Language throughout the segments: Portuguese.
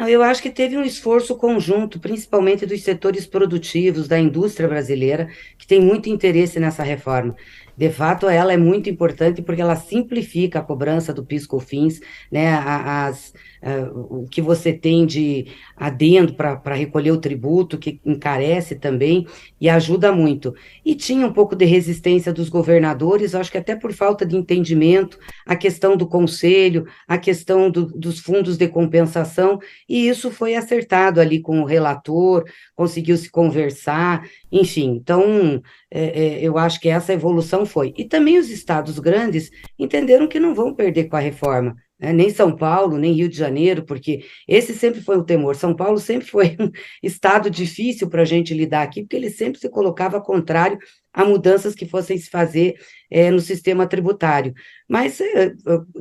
Eu acho que teve um esforço conjunto, principalmente dos setores produtivos, da indústria brasileira, que tem muito interesse nessa reforma. De fato, ela é muito importante porque ela simplifica a cobrança do PIS/COFINS, né, o que você tem de adendo para recolher o tributo, que encarece também e ajuda muito. E tinha um pouco de resistência dos governadores, acho que até por falta de entendimento, a questão do conselho, a questão dos fundos de compensação, e isso foi acertado ali com o relator, conseguiu se conversar, enfim. Então, eu acho que essa evolução foi. E também os estados grandes entenderam que não vão perder com a reforma, né? Nem São Paulo, nem Rio de Janeiro, porque esse sempre foi o temor. São Paulo sempre foi um estado difícil para a gente lidar aqui, porque ele sempre se colocava contrário a mudanças que fossem se fazer no sistema tributário. Mas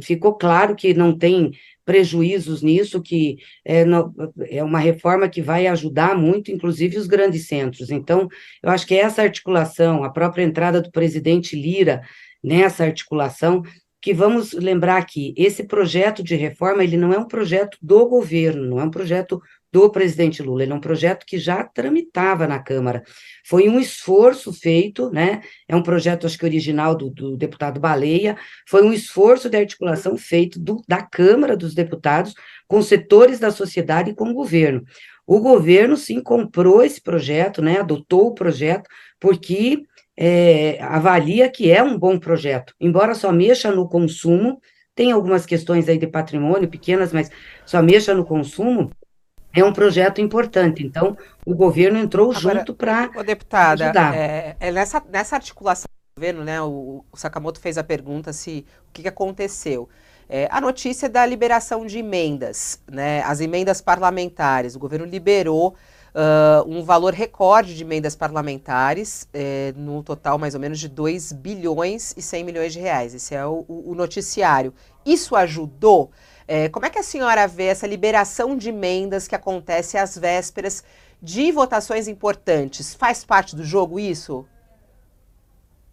ficou claro que não tem prejuízos nisso, que é uma reforma que vai ajudar muito, inclusive os grandes centros. Então, eu acho que essa articulação, a própria entrada do presidente Lira nessa articulação, que vamos lembrar aqui, esse projeto de reforma, ele não é um projeto do governo, não é um projeto do presidente Lula, ele é um projeto que já tramitava na Câmara. Foi um esforço feito, né? É um projeto, acho que original do deputado Baleia, foi um esforço de articulação feito da Câmara dos Deputados com setores da sociedade e com o governo. O governo, sim, comprou esse projeto, né? Adotou o projeto, porque avalia que é um bom projeto, embora só mexa no consumo, tem algumas questões aí de patrimônio pequenas, mas só mexa no consumo, é um projeto importante. Então, o governo entrou Agora, junto para deputada, ajudar. nessa articulação do governo, né, o Sakamoto fez a pergunta se o que aconteceu. A notícia da liberação de emendas, né, as emendas parlamentares, o governo liberou um valor recorde de emendas parlamentares, no total mais ou menos de 2 bilhões e 100 milhões de reais. Esse é o noticiário. Isso ajudou? Como é que a senhora vê essa liberação de emendas que acontece às vésperas de votações importantes? Faz parte do jogo isso?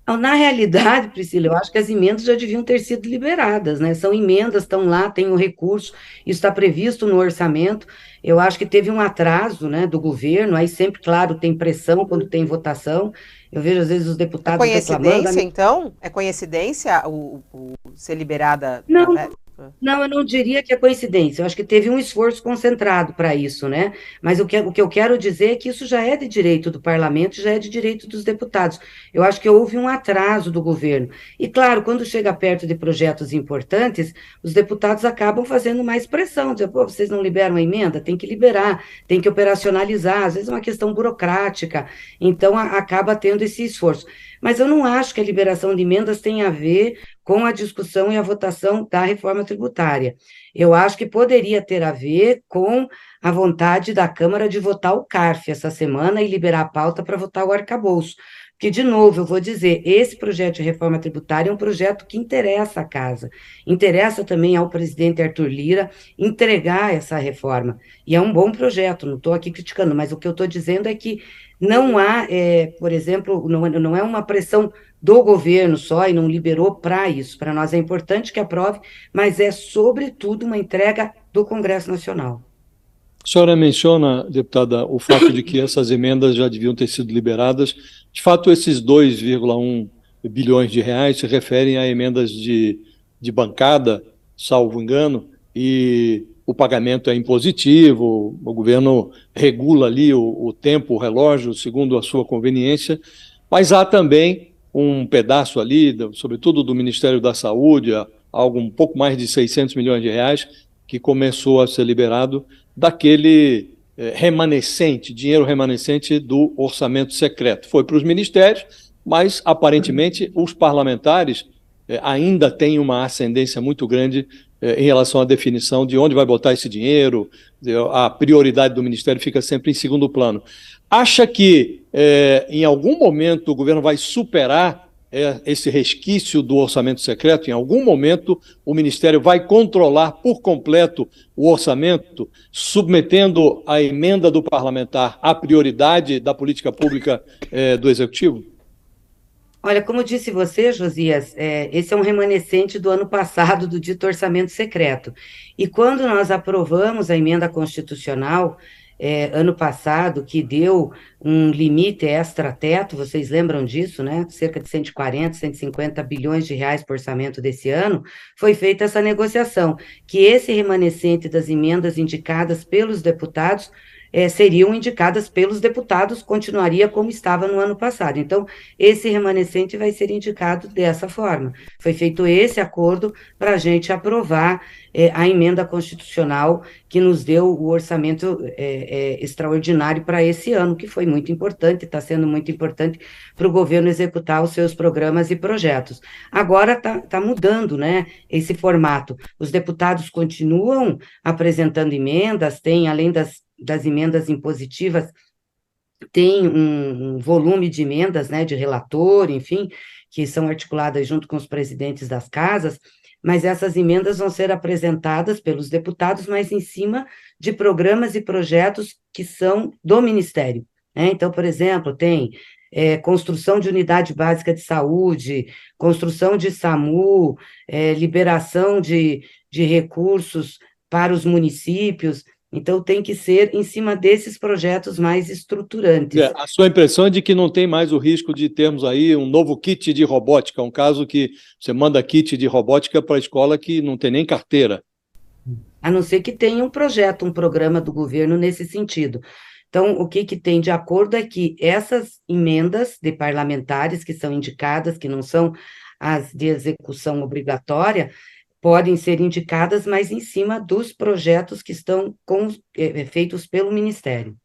Então, na realidade, Priscila, eu acho que as emendas já deviam ter sido liberadas, né? São emendas, estão lá, tem o recurso, isso está previsto no orçamento. Eu acho que teve um atraso, né, do governo, aí sempre, claro, tem pressão quando tem votação. Eu vejo, às vezes, os É deputados reclamando. coincidência, então? É coincidência o ser liberada na Não, véspera? não, eu não diria que é coincidência, eu acho que teve um esforço concentrado para isso, né? Mas o que eu quero dizer é que isso já é de direito do parlamento, já é de direito dos deputados. Eu acho que houve um atraso do governo. E, claro, quando chega perto de projetos importantes, os deputados acabam fazendo mais pressão, dizendo, pô, vocês não liberam a emenda? Tem que liberar, tem que operacionalizar, às vezes é uma questão burocrática, então acaba tendo esse esforço. Mas eu não acho que a liberação de emendas tenha a ver com a discussão e a votação da reforma tributária. Eu acho que poderia ter a ver com a vontade da Câmara de votar o CARF essa semana e liberar a pauta para votar o arcabouço. Porque, de novo, eu vou dizer, esse projeto de reforma tributária é um projeto que interessa à casa, interessa também ao presidente Arthur Lira entregar essa reforma. E é um bom projeto, não estou aqui criticando, mas o que eu estou dizendo é que não há, por exemplo, não é uma pressão do governo só e não liberou para isso. Para nós é importante que aprove, mas é, sobretudo, uma entrega do Congresso Nacional. A senhora menciona, deputada, o fato de que essas emendas já deviam ter sido liberadas. De fato, esses 2,1 bilhões de reais se referem a emendas de bancada, salvo engano, e o pagamento é impositivo, o governo regula ali o tempo, o relógio, segundo a sua conveniência, mas há também um pedaço ali, sobretudo do Ministério da Saúde, algo um pouco mais de 600 milhões de reais, que começou a ser liberado daquele remanescente, dinheiro remanescente do orçamento secreto. Foi para os ministérios, mas aparentemente os parlamentares ainda têm uma ascendência muito grande em relação à definição de onde vai botar esse dinheiro, a prioridade do Ministério fica sempre em segundo plano. Acha que em algum momento o governo vai superar esse resquício do orçamento secreto? Em algum momento o Ministério vai controlar por completo o orçamento, submetendo a emenda do parlamentar à prioridade da política pública do Executivo? Olha, como disse você, Josias, esse é um remanescente do ano passado do dito orçamento secreto. E quando nós aprovamos a emenda constitucional, ano passado, que deu um limite extra-teto, vocês lembram disso, né? Cerca de 140, 150 bilhões de reais por orçamento desse ano, foi feita essa negociação, que esse remanescente das emendas indicadas pelos deputados seriam indicadas pelos deputados, continuaria como estava no ano passado. Então, esse remanescente vai ser indicado dessa forma. Foi feito esse acordo para a gente aprovar a emenda constitucional que nos deu o orçamento extraordinário para esse ano, que foi muito importante, está sendo muito importante para o governo executar os seus programas e projetos. Agora está mudando, né, esse formato. Os deputados continuam apresentando emendas, tem, além das emendas impositivas, tem um volume de emendas, né, de relator, enfim, que são articuladas junto com os presidentes das casas, mas essas emendas vão ser apresentadas pelos deputados, mas em cima de programas e projetos que são do Ministério, né? Então, por exemplo, tem construção de unidade básica de saúde, construção de SAMU, liberação de recursos para os municípios. Então, tem que ser em cima desses projetos mais estruturantes. A sua impressão é de que não tem mais o risco de termos aí um novo kit de robótica, um caso que você manda kit de robótica para a escola que não tem nem carteira. A não ser que tenha um projeto, um programa do governo nesse sentido. Então, o que tem de acordo é que essas emendas de parlamentares que são indicadas, que não são as de execução obrigatória, podem ser indicadas, mas em cima dos projetos que estão feitos pelo Ministério.